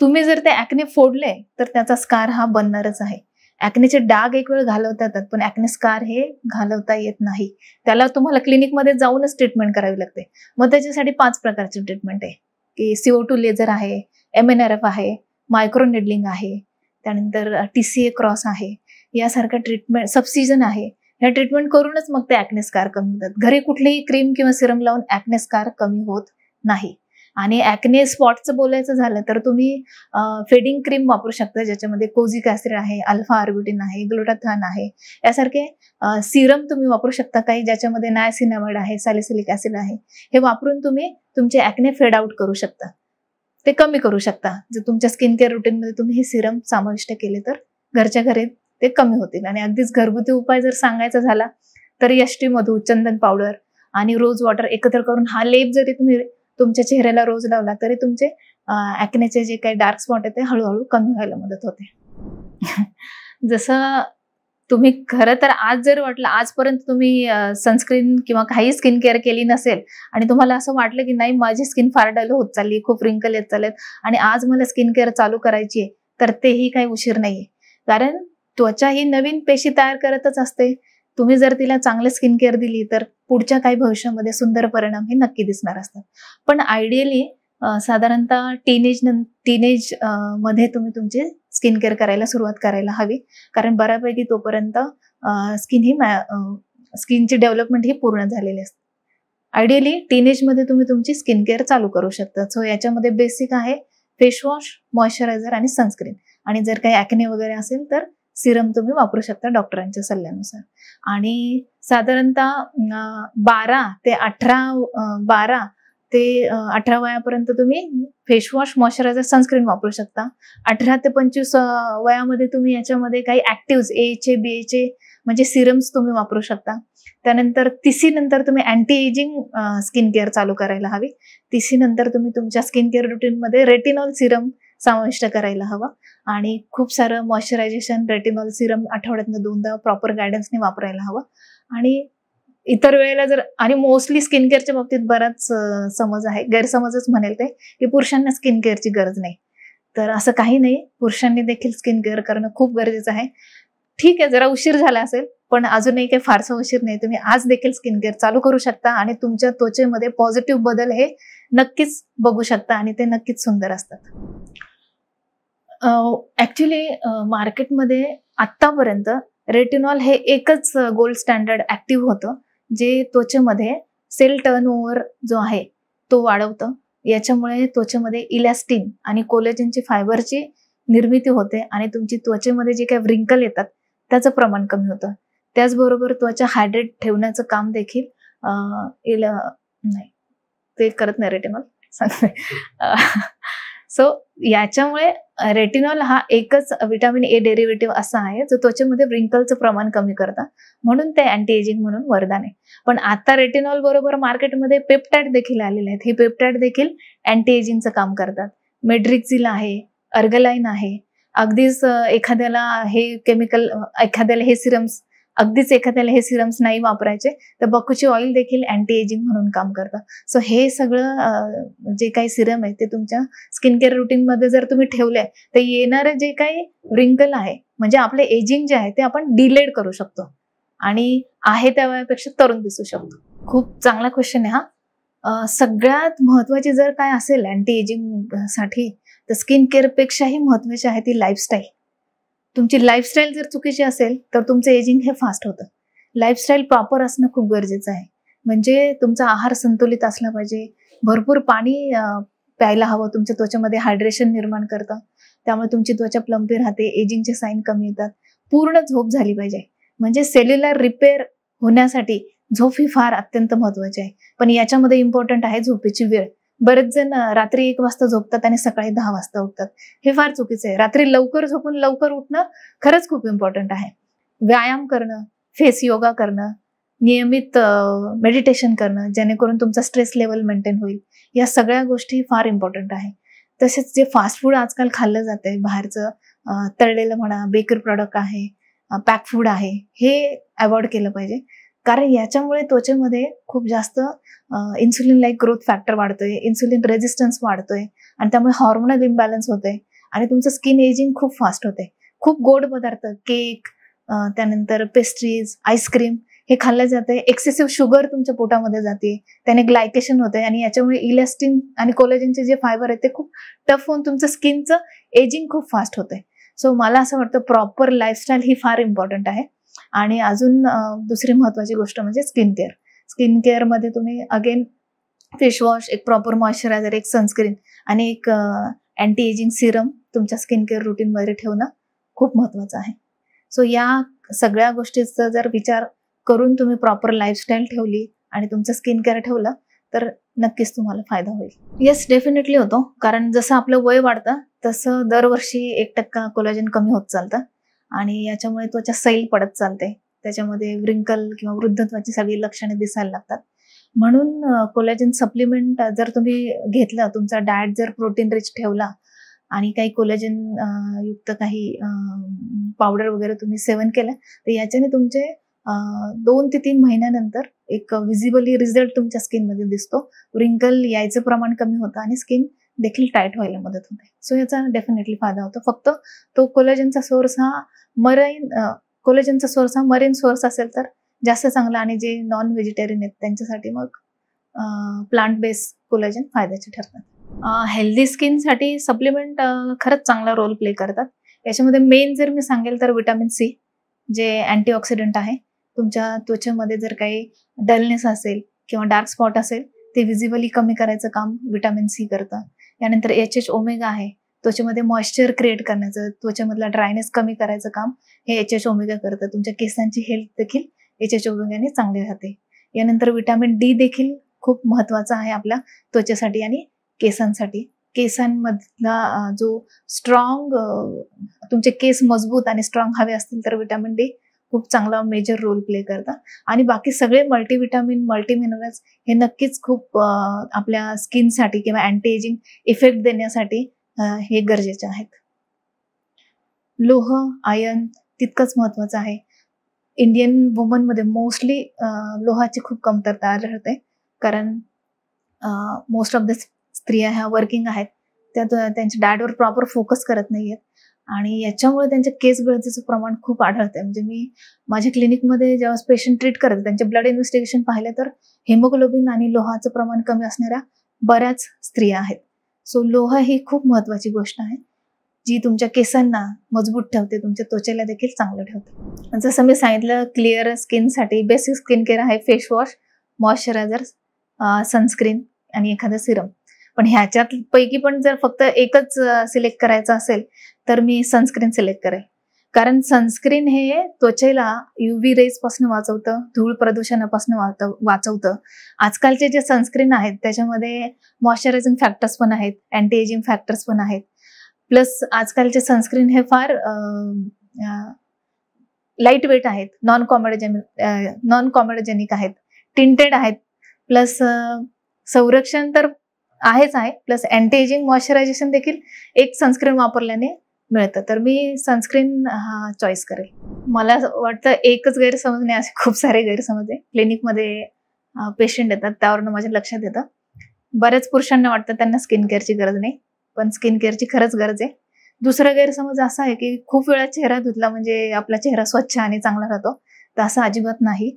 तुम्ही जर ते ॲक्ने फोडले तर त्याचा स्कार हा बनणारच आहे. ॲक्नेचे डाग एक वेळ घालवता येतात, पण ॲक्ने स्कार हे घालवता येत नाही. त्याला तुम्हाला क्लिनिकमध्ये जाऊनच ट्रीटमेंट करावी लागते. मग त्याच्यासाठी 5 प्रकारची ट्रीटमेंट आहे की CO2 लेझर आहे, MNRF आहे, मायक्रो निडलिंग आहे, त्यानंतर TCA क्रॉस आहे, यासारख्या ट्रीटमेंट, सबसिजन आहे. ह्या ट्रीटमेंट करूनच मग ते ॲक्ने स्कार कमी होतात. घरी कुठलीही क्रीम किंवा सिरम लावून ॲक्ने स्कार कमी होत नाही. आणि ॲक्ने स्पॉटचं बोलायचं झालं तर तुम्ही फेडिंग क्रीम वापरू शकता, ज्याच्यामध्ये कोझिक ॲसिड आहे, अल्फा आर्बुटिन आहे, ग्लुटाथान आहे, यासारखे सिरम तुम्ही वापरू शकता काही, ज्याच्यामध्ये नायसिनामाइड आहे, सॅलिसिलिक ॲसिड आहे. हे वापरून तुम्ही तुमचे ॲक्ने फेड आउट करू शकता, ते कमी करू शकता. जर तुमच्या स्किन केअर रुटीनमध्ये तुम्ही हे सिरम समाविष्ट केले तर घरच्या घरी ते कमी होतील. आणि अगदीच घरगुती उपाय जर सांगायचा झाला तर यष्टी मधू, चंदन पावडर आणि रोज वॉटर एकत्र करून हा लेप जरी तुम्ही तुमच्या चेहऱ्याला रोज लावला तरी तुमचे ॲक्नेचे जे काही डार्क स्पॉट आहे ते हळूहळू कमी व्हायला मदत होते. जसं तुम्ही खरं तर आज जर वाटलं, आजपर्यंत तुम्ही सनस्क्रीन किंवा काही स्किन केअर केली नसेल आणि तुम्हाला असं वाटलं की नाही माझी स्किन फार डल होत चालली, खूप रिंकल येत चाललेत आणि आज मला स्किन केअर चालू करायची आहे, तर तेही काही उशीर नाहीये. कारण त्वचा ही नवीन पेशी तयार करतच असते. तुम्ही जर तिला चांगलं स्किन केअर दिली तर पुढच्या काही भविष्यामध्ये सुंदर परिणाम हे नक्की दिसणार असतात. पण आयडियली साधारणतः टीनेज मध्ये तुम्ही तुमची स्किन केअर करायला सुरुवात करायला हवी, कारण बऱ्यापैकी तोपर्यंत स्किनची डेव्हलपमेंट ही पूर्ण झालेली असते. आयडियली टीनेजमध्ये तुम्ही तुमची स्किन केअर चालू करू शकता. सो याच्यामध्ये बेसिक आहे फेसवॉश, मॉइश्चरायझर आणि सनस्क्रीन. आणि जर काही ॲक्ने वगैरे असेल तर सिरम तुम्ही वापरू शकता डॉक्टरांच्या सल्ल्यानुसार. आणि साधारणतः 12 ते 18 वयापर्यंत तुम्ही फेसवॉश, मॉइश्चरायझर, सनस्क्रीन वापरू शकता. 18 ते 25 वयामध्ये तुम्ही याच्यामध्ये काही ॲक्टिव्ज Aचे, BAचे म्हणजे सिरम्स तुम्ही वापरू शकता. त्यानंतर 30 नंतर तुम्ही अँटी एजिंग स्किन केअर चालू करायला हवी. 30 नंतर तुम्ही तुमच्या स्किन केअर रुटीनमध्ये रेटिनॉल सिरम समाविष्ट करायला हवा आणि खूप सारं मॉइश्चरायझेशन, रेटिनॉल सिरम आठवड्यातनं 2दा प्रॉपर गायडन्सने वापरायला हवं. आणि इतर वेळेला जर, आणि मोस्टली स्किन केअरच्या बाबतीत बराच समज आहे, गैरसमजच म्हणेल ते, की पुरुषांना स्किन केअरची गरज नाही. तर असं काही नाही, पुरुषांनी देखील स्किन केअर करणं खूप गरजेचं आहे. ठीक आहे, जरा उशीर झाला असेल, पण अजूनही काही फारसा उशीर नाही. तुम्ही आज देखील स्किन केअर चालू करू शकता आणि तुमच्या त्वचेमध्ये पॉझिटिव्ह बदल हे नक्कीच बघू शकता आणि ते नक्कीच सुंदर असतात. ॲक्च्युली मार्केटमध्ये आत्तापर्यंत रेटिनॉल हे एकच गोल्ड स्टँडर्ड ॲक्टिव्ह होतं, जे त्वचेमध्ये सेल टर्नओव्हर जो आहे तो वाढवतं. याच्यामुळे त्वचेमध्ये इलॅस्टिन आणि कोलेजनची फायबरची निर्मिती होते आणि तुमची त्वचेमध्ये जे काही व्रिंकल येतात त्याचं प्रमाण कमी होतं. त्याचबरोबर त्वचा हायड्रेट ठेवण्याचं काम देखील नाही, ते करत नाही रेटिनॉल सांगते. सो याच्यामुळे रेटिनॉल हा एकच व्हिटॅमिन ए डेरिव्हेटिव्ह असा आहे जो त्वचेमध्ये व्रिंकलचं प्रमाण कमी करतात, म्हणून ते अँटी एजिंग म्हणून वरदान आहे. पण आता रेटिनॉल बरोबर मार्केटमध्ये पेप्टाइड देखील आलेले आहेत. हे पेप्टाइड देखील अँटी एजिंगचं काम करतात. मेड्रिक्झिल आहे, अर्गलाइन आहे, अगदीच एखाद्याला हे सिरम्स नाही वापरायचे, तर बकुची ऑइल देखील अँटी एजिंग म्हणून काम करतं. सो हे सगळं जे काही सिरम आहे ते तुमच्या स्किन केअर रुटीन मध्ये जर तुम्ही ठेवले तर येणारं जे काही रिंकल आहे, म्हणजे आपले एजिंग जे आहे ते आपण डिलेड करू शकतो आणि आहे त्या वयापेक्षा तरुण दिसू शकतो. खूप चांगला क्वेश्चन आहे हा. सगळ्यात महत्वाची जर काय असेल अँटी एजिंग साठी, तर स्किन केअर पेक्षाही महत्वाची आहे ती लाईफस्टाईल. तुमची लाईफस्टाईल जर चुकीची असेल तर तुमचं एजिंग हे फास्ट होतं. लाईफस्टाईल प्रॉपर असणं खूप गरजेचं आहे. म्हणजे तुमचा आहार संतुलित असला पाहिजे, भरपूर पाणी प्यायला हवं. तुमच्या त्वचेमध्ये हायड्रेशन निर्माण करतं, त्यामुळे तुमची त्वचा प्लम्पी राहते, एजिंगचे साईन कमी येतात. पूर्ण झोप झाली पाहिजे. म्हणजे सेल्युलर रिपेअर होण्यासाठी झोप ही फार अत्यंत महत्वाची आहे. पण याच्यामध्ये इम्पॉर्टंट आहे झोपेची वेळ. बरेच जण रात्री 1 वाजता झोपतात आणि सकाळी 10 वाजता उठतात. हे फार चुकीचं आहे. रात्री लवकर झोपून लवकर उठणं खरंच खूप इम्पॉर्टंट आहे. व्यायाम करणं, फेस योगा करणं, नियमित मेडिटेशन करणं, जेणेकरून तुमचा स्ट्रेस लेवल मेंटेन होईल. या सगळ्या गोष्टी फार इम्पॉर्टंट आहे. तसेच जे फास्ट फूड आजकाल खाल्लं जातंय बाहेरचं, तळलेलं म्हणा, बेकरी प्रॉडक्ट आहे, पॅक फूड आहे, हे अवॉइड केलं पाहिजे. कारण याच्यामुळे त्वचेमध्ये खूप जास्त इन्सुलिन लाईक ग्रोथ फॅक्टर वाढतोय, इन्सुलिन रेजिस्टन्स वाढतोय आणि त्यामुळे हॉर्मोनल इम्बॅलन्स होते आणि तुमचं स्किन एजिंग खूप फास्ट होते. खूप गोड पदार्थ, केक, त्यानंतर पेस्ट्रीज, आईस्क्रीम हे खाल्लं जाते. एक्सेसिव्ह शुगर तुमच्या पोटामध्ये जाते, त्याने ग्लायकेशन होते आणि याच्यामुळे इलॅस्टिन आणि कोलेजनचे जे फायबर आहे ते खूप टफ होऊन तुमचं स्किनचं एजिंग खूप फास्ट होते. सो मला असं वाटतं प्रॉपर लाईफस्टाईल ही फार इम्पॉर्टंट आहे. आणि अजून दुसरी महत्वाची गोष्ट म्हणजे स्किन केअर. स्किन केअरमध्ये तुम्ही अगेन फेस वॉश, एक प्रॉपर मॉइश्चरायझर, एक सनस्क्रीन आणि एक अँटी एजिंग सिरम तुमच्या स्किन केअर रुटीनमध्ये ठेवणं खूप महत्वाचं आहे. सो या सगळ्या गोष्टीचा जर विचार करून तुम्ही प्रॉपर लाईफस्टाईल ठेवली आणि तुमचं स्किन केअर ठेवलं तर नक्कीच तुम्हाला फायदा होईल. येस, डेफिनेटली होतो. कारण जसं आपलं वय वाढतं तसं दरवर्षी 1% कोलॅजन कमी होत चालतं आणि याच्यामुळे त्वचा सैल पडत चालते. त्याच्यामध्ये व्रिंकल किंवा वृद्धत्वाची सगळी लक्षणे दिसायला लागतात. म्हणून कोलॅजन सप्लिमेंट जर तुम्ही घेतलं, तुमचा डाएट जर प्रोटीन रिच ठेवला आणि काही कोलॅजन युक्त काही पावडर वगैरे तुम्ही सेवन केलं, तर याच्याने तुमचे 2 ते 3 महिन्यानंतर एक विजिबली रिझल्ट तुमच्या स्किनमध्ये दिसतो. रिंकल यायचं प्रमाण कमी होतं आणि स्किन देखील टाईट व्हायला मदत होते. सो याचा डेफिनेटली फायदा होतो. फक्त तो कोलॅजनचा सोर्स हा मरीन सोर्स असेल तर जास्त चांगला, आणि जे नॉन व्हेजिटेरियन आहेत त्यांच्यासाठी मग प्लांट बेस्ड कोलॅजन फायद्याचे ठरतात. हेल्दी स्किनसाठी सप्लिमेंट खरंच चांगला रोल प्ले करतात. याच्यामध्ये मेन जर मी सांगेल तर विटॅमिन सी, जे अँटीऑक्सिडंट आहे. तुमच्या त्वचेमध्ये जर काही डलनेस असेल किंवा डार्क स्पॉट असेल ते विजिबली कमी करायचं काम विटॅमिन सी करतं. यानंतर HH ओमेगा आहे, त्वचेमध्ये मॉइश्चर क्रिएट करण्याचं, त्वचेमधला ड्रायनेस कमी करायचं काम हे HH ओमेगा करतं. तुमच्या केसांची हेल्थ देखील HH ओमेगाने चांगली राहते. यानंतर विटॅमिन डी देखील खूप महत्वाचा आहे आपल्या त्वचेसाठी आणि केसांसाठी. केसांमधला जो स्ट्रॉंग, तुमचे केस मजबूत आणि स्ट्रॉंग हवे असतील तर विटॅमिन डी खूप चांगला मेजर रोल प्ले करतात. आणि बाकी सगळे मल्टीविटॅमिन, मल्टीमिनरल्स हे नक्कीच खूप आपल्या स्किनसाठी किंवा अँटी एजिंग इफेक्ट देण्यासाठी हे गरजेचे आहेत. लोह, आयर्न तितकंच महत्वाचं आहे. इंडियन वुमनमध्ये मोस्टली लोहाची खूप कमतरता आढळते, कारण मोस्ट ऑफ द स्त्रिया ह्या वर्किंग आहेत, त्या त्यांच्या डाएटवर प्रॉपर फोकस करत नाहीयेत आणि याच्यामुळे त्यांच्या केस गळतीचं प्रमाण खूप आढळतंय. म्हणजे मी माझ्या क्लिनिकमध्ये जेव्हा पेशंट ट्रीट करते त्यांचे ब्लड इन्व्हेस्टिगेशन पाहिलं तर हिमोग्लोबिन आणि लोहाचं प्रमाण कमी असणाऱ्या बऱ्याच स्त्रिया आहेत. सो लोह ही खूप महत्वाची गोष्ट आहे, जी तुमच्या केसांना मजबूत ठेवते, तुमच्या त्वचेला देखील चांगलं ठेवते. जसं मी सांगितलं, क्लिअर स्किनसाठी बेसिक स्किन केअर आहे फेस वॉश, मॉइश्चरायझर, सनस्क्रीन आणि एखादं सिरम. पण ह्याच्यात पैकी पण जर फक्त एकच सिलेक्ट करायचं असेल तर मी सनस्क्रीन सिलेक्ट करेल. कारण सनस्क्रीन हे त्वचेला UV रेज पासून वाचवतं, धूळ प्रदूषणापासून वाचवतं. आजकालचे जे सनस्क्रीन आहेत त्याच्यामध्ये मॉइश्चरायझिंग फॅक्टर्स पण आहेत, अँटी एजिंग फॅक्टर्स पण आहेत. प्लस आजकालचे सनस्क्रीन हे फार लाईट वेट आहेत, नॉन कॉमेडोजेनिक आहेत, टिंटेड आहेत. प्लस संरक्षण तर आहेच आहे, प्लस अँटी एजिंग मॉइश्चरायझेशन देखील एक सनस्क्रीन वापरल्याने मिळतं. तर मी सनस्क्रीन हा चॉईस करेल. मला असं वाटतं एकच गैरसमज नाही, असे खूप सारे गैरसमज आहे. क्लिनिकमध्ये पेशंट येतात, त्यावरनं माझ्या लक्षात येतं. बऱ्याच पुरुषांना वाटतं त्यांना स्किन केअरची गरज नाही, पण स्किन केअरची खरंच गरज आहे. दुसरा गैरसमज असा आहे की खूप वेळा चेहरा धुतला म्हणजे आपला चेहरा स्वच्छ आणि चांगला राहतो, तर असं अजिबात नाही.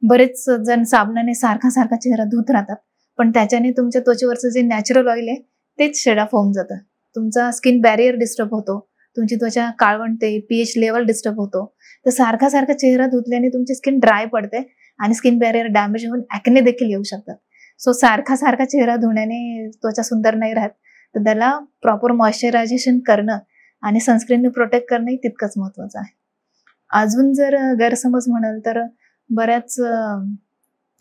बरेच जण साबणाने सारखा सारखा चेहरा धुत राहतात, पण त्याच्याने तुमच्या त्वचेवरचं जे नॅचरल ऑइल आहे तेच शेड ऑफ होऊन जातं. तुमचा स्किन बॅरियर डिस्टर्ब होतो, तुमची त्वचा काळवंटते, पीएच लेवल डिस्टर्ब होतो. तर सारखा सारखा चेहरा धुतल्याने तुमची स्किन ड्राय पडते आणि स्किन बॅरियर डॅमेज होऊन ॲक्ने देखील येऊ शकतात. सो सारखा सारखा चेहरा धुण्याने त्वचा सुंदर नाही राहत, तर त्याला प्रॉपर मॉइश्चरायझेशन करणं आणि सनस्क्रीनने प्रोटेक्ट करणंही तितकंच महत्वाचं आहे. अजून जर गैरसमज म्हणाल तर बऱ्याच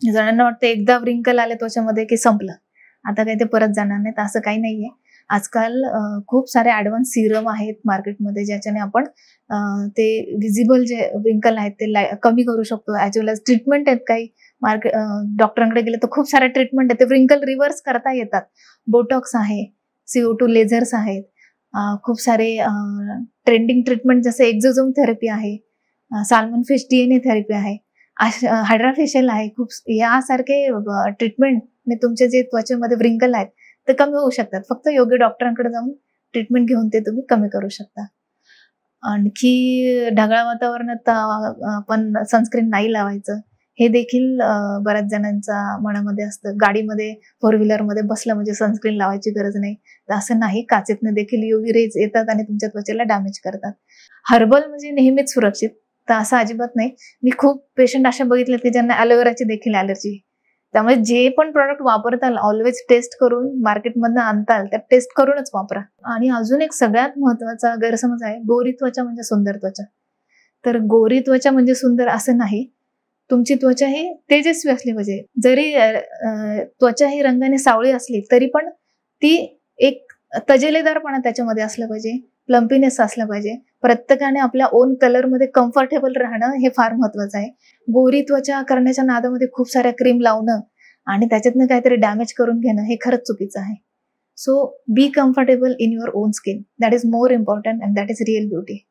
जणांना वाटतं एकदा व्रिंकल आले त्वचेमध्ये की संपलं, आता काही ते परत जाणार नाहीत, असं काही नाहीये. आजकाल खूप सारे ॲडव्हान्स सिरम आहेत मार्केटमध्ये, ज्याच्याने आपण ते व्हिजिबल जे व्रिंकल आहेत ते कमी करू शकतो. ॲज वेल एज ट्रीटमेंट आहेत काही डॉक्टरांकडे गेलं तर खूप साऱ्या ट्रीटमेंट आहेत, ते व्रिंकल रिव्हर्स करता येतात. बोटॉक्स आहे, CO2 लेझर्स आहेत, खूप सारे ट्रेंडिंग ट्रीटमेंट जसे एक्झोझोम थेरपी आहे, साल्मन फिश DNA थेरपी आहे, हायड्रा फेशियल आहे. खूप यासारखे ट्रीटमेंटने तुमचे जे त्वचेमध्ये व्रिंकल आहेत ते कमी होऊ शकतात. फक्त योग्य डॉक्टरांकडे जाऊन ट्रीटमेंट घेऊन ते तुम्ही कमी करू शकता. आणखी ढगाळ वातावरणात आपण सनस्क्रीन नाही लावायचं, हे देखील बऱ्याच जणांचा मनामध्ये असतं. गाडीमध्ये, फोर व्हीलरमध्ये बसलं म्हणजे सनस्क्रीन लावायची गरज नाही, तर असं नाही. काचेतनं देखील UV रेज येतात आणि तुमच्या त्वचेला डॅमेज करतात. हर्बल म्हणजे नेहमीच सुरक्षित, तर असं अजिबात नाही. मी खूप पेशंट अशा बघितले की ज्यांना ॲलोवेराची देखील ॲलर्जी. त्यामुळे जे पण प्रॉडक्ट वापरताल ऑलवेज टेस्ट करून मार्केटमधनं आणताल, त्या टेस्ट करूनच वापरा. आणि अजून एक सगळ्यात महत्त्वाचा गैरसमज आहे, गोरी त्वचा म्हणजे सुंदर त्वचा. तर गोरी त्वचा म्हणजे सुंदर असं नाही. तुमची त्वचा ही तेजस्वी असली पाहिजे. जरी त्वचा ही रंगाने सावळी असली तरी पण ती एक तजेलेदारपणा त्याच्यामध्ये असलं पाहिजे, प्लम्पीनेस असला पाहिजे. प्रत्येकाने आपल्या ओन कलरमध्ये कम्फर्टेबल राहणं हे फार महत्वाचं आहे. गोरी त्वचा करण्याच्या नादामध्ये खूप साऱ्या क्रीम लावणं आणि त्याच्यातनं काहीतरी डॅमेज करून घेणं हे खरंच चुकीचं आहे. So be comfortable in your on skin. That is more important and that is real beauty.